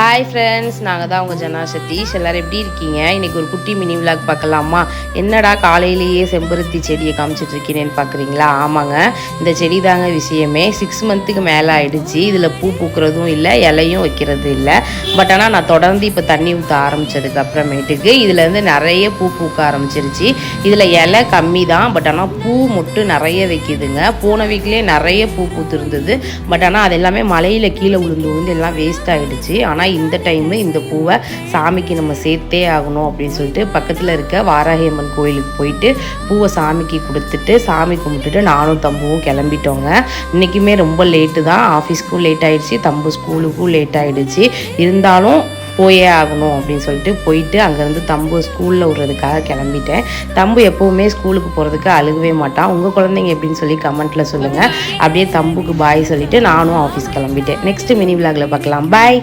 Hi friends, நாங்கள் தான் உங்கள் ஜனா சதீஷ். எல்லோரும் எப்படி இருக்கீங்க? இன்றைக்கி ஒரு குட்டி மினி விளாக் பார்க்கலாமா? என்னடா காலையிலேயே செம்பருத்தி செடியை காமிச்சிட்ருக்கீனேன்னு பார்க்குறீங்களா? ஆமாங்க, இந்த செடி தாங்க விஷயமே. 6 மந்த்துக்கு மேலே ஆகிடுச்சு. இதில் பூ பூக்கிறதும் இல்லை, இலையும் வைக்கிறது இல்லை. பட் ஆனால் நான் தொடர்ந்து இப்போ தண்ணி ஊற்ற ஆரம்பித்ததுக்கு அப்புறமேட்டுக்கு இதுலேருந்து நிறைய பூ பூக்க ஆரம்பிச்சிருச்சு. இதில் இலை கம்மி தான், பட் ஆனால் பூ மட்டும் நிறைய வைக்கிதுங்க. போன வீக்லேயே நிறைய பூ பூத்துருந்தது. பட் ஆனால் அது எல்லாமே மலையில் கீழே விழுந்து எல்லாம் வேஸ்ட் ஆகிடுச்சு. ஆனால் இந்த டைமு இந்த பூவை சாமிக்கு நம்ம சேர்த்தே ஆகணும் அப்படின்னு சொல்லிட்டு பக்கத்தில் இருக்க வாராகியம்மன் கோயிலுக்கு போயிட்டு பூவை சாமிக்கு கொடுத்துட்டு சாமி கும்பிட்டுட்டு நானும் தம்புவும் கிளம்பிட்டோங்க. இன்றைக்குமே ரொம்ப லேட்டு தான். ஆஃபீஸ்க்கும் லேட் ஆகிடுச்சு, தம்பு ஸ்கூலுக்கும் லேட் ஆகிடுச்சு. இருந்தாலும் போயே ஆகணும் அப்படின்னு சொல்லிட்டு போயிட்டு அங்கேருந்து தம்பு ஸ்கூலில் விடுறதுக்காக கிளம்பிட்டேன். தம்பு எப்போவுமே ஸ்கூலுக்கு போகிறதுக்கு அழுகவே மாட்டான். உங்கள் குழந்தைங்க எப்படின்னு சொல்லி கமெண்ட்டில் சொல்லுங்கள். அப்படியே தம்புக்கு பாய் சொல்லிவிட்டு நானும் ஆஃபீஸ் கிளம்பிட்டேன். நெக்ஸ்ட்டு மினி விலாகில் பார்க்கலாம். பாய்.